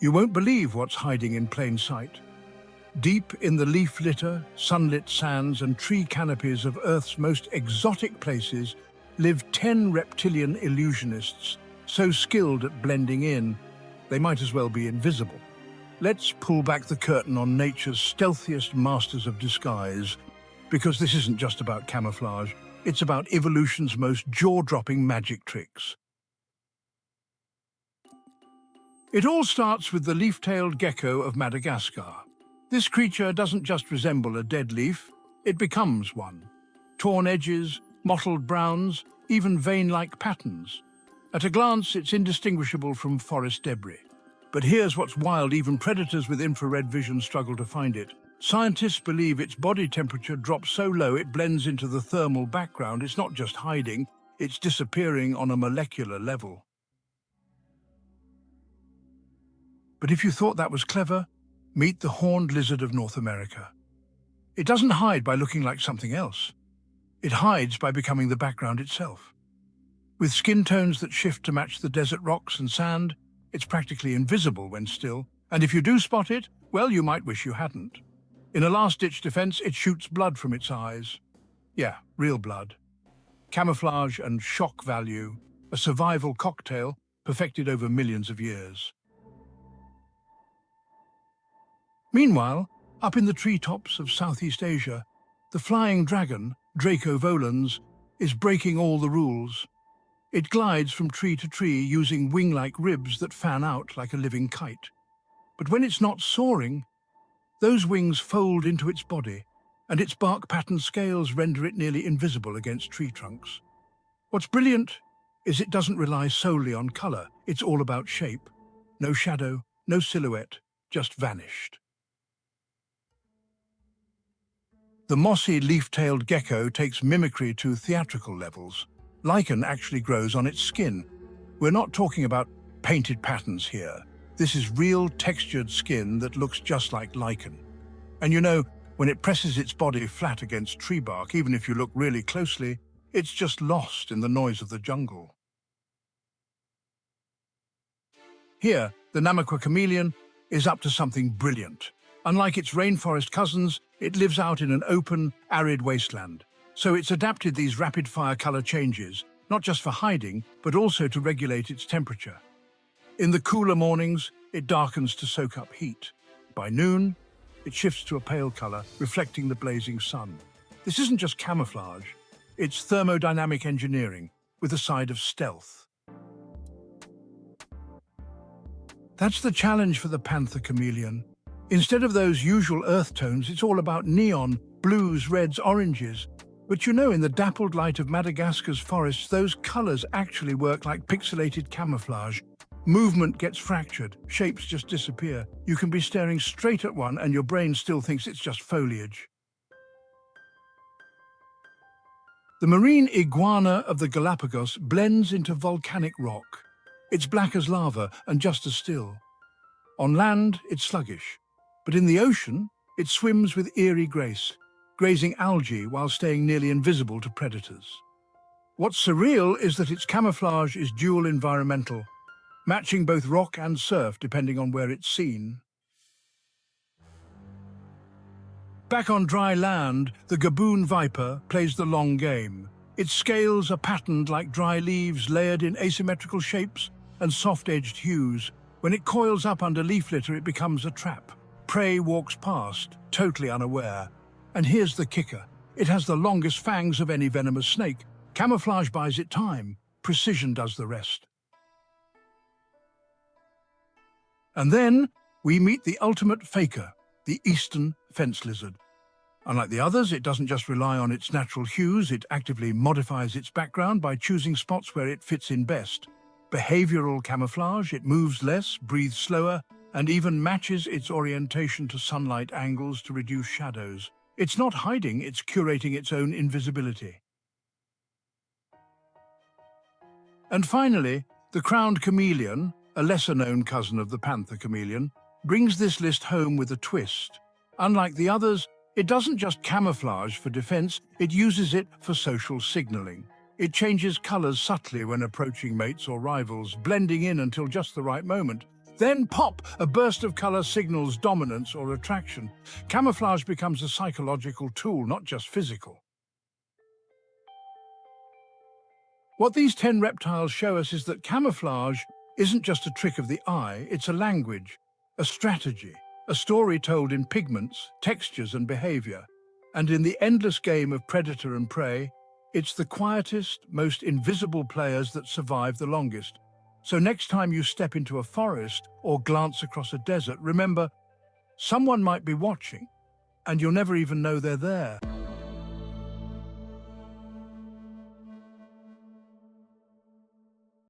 You won't believe what's hiding in plain sight. Deep in the leaf litter, sunlit sands and tree canopies of Earth's most exotic places live 10 reptilian illusionists, so skilled at blending in, they might as well be invisible. Let's pull back the curtain on nature's stealthiest masters of disguise, because this isn't just about camouflage, it's about evolution's most jaw-dropping magic tricks. It all starts with the leaf-tailed gecko of Madagascar. This creature doesn't just resemble a dead leaf, it becomes one. Torn edges, mottled browns, even vein-like patterns. At a glance, it's indistinguishable from forest debris. But here's what's wild, even predators with infrared vision struggle to find it. Scientists believe its body temperature drops so low it blends into the thermal background. It's not just hiding, it's disappearing on a molecular level. But if you thought that was clever, meet the horned lizard of North America. It doesn't hide by looking like something else. It hides by becoming the background itself. With skin tones that shift to match the desert rocks and sand, it's practically invisible when still, and if you do spot it, well, you might wish you hadn't. In a last-ditch defense, it shoots blood from its eyes. Yeah, real blood. Camouflage and shock value, a survival cocktail perfected over millions of years. Meanwhile, up in the treetops of Southeast Asia, the flying dragon, Draco volans, is breaking all the rules. It glides from tree to tree using wing-like ribs that fan out like a living kite. But when it's not soaring, those wings fold into its body, and its bark-patterned scales render it nearly invisible against tree trunks. What's brilliant is it doesn't rely solely on color. It's all about shape. No shadow, no silhouette, just vanished. The mossy leaf-tailed gecko takes mimicry to theatrical levels. Lichen actually grows on its skin. We're not talking about painted patterns here. This is real textured skin that looks just like lichen. And you know, when it presses its body flat against tree bark, even if you look really closely, it's just lost in the noise of the jungle. Here, the Namaqua chameleon is up to something brilliant. Unlike its rainforest cousins, it lives out in an open, arid wasteland. So it's adapted these rapid-fire color changes, not just for hiding, but also to regulate its temperature. In the cooler mornings, it darkens to soak up heat. By noon, it shifts to a pale color, reflecting the blazing sun. This isn't just camouflage, it's thermodynamic engineering, with a side of stealth. That's the challenge for the panther chameleon. Instead of those usual earth tones, it's all about neon, blues, reds, oranges. But you know, in the dappled light of Madagascar's forests, those colors actually work like pixelated camouflage. Movement gets fractured, shapes just disappear. You can be staring straight at one and your brain still thinks it's just foliage. The marine iguana of the Galapagos blends into volcanic rock. It's black as lava and just as still. On land, it's sluggish. But in the ocean, it swims with eerie grace, grazing algae while staying nearly invisible to predators. What's surreal is that its camouflage is dual environmental, matching both rock and surf depending on where it's seen. Back on dry land, the Gaboon viper plays the long game. Its scales are patterned like dry leaves layered in asymmetrical shapes and soft-edged hues. When it coils up under leaf litter, it becomes a trap. Prey walks past, totally unaware. And here's the kicker. It has the longest fangs of any venomous snake. Camouflage buys it time. Precision does the rest. And then we meet the ultimate faker, the eastern fence lizard. Unlike the others, it doesn't just rely on its natural hues, it actively modifies its background by choosing spots where it fits in best. Behavioral camouflage, it moves less, breathes slower, and even matches its orientation to sunlight angles to reduce shadows. It's not hiding, it's curating its own invisibility. And finally, the crowned chameleon, a lesser-known cousin of the panther chameleon, brings this list home with a twist. Unlike the others, it doesn't just camouflage for defense, it uses it for social signaling. It changes colors subtly when approaching mates or rivals, blending in until just the right moment. Then pop, a burst of color signals dominance or attraction. Camouflage becomes a psychological tool, not just physical. What these 10 reptiles show us is that camouflage isn't just a trick of the eye, it's a language, a strategy, a story told in pigments, textures and behavior. And in the endless game of predator and prey, it's the quietest, most invisible players that survive the longest. So next time you step into a forest or glance across a desert, remember, someone might be watching, and you'll never even know they're there.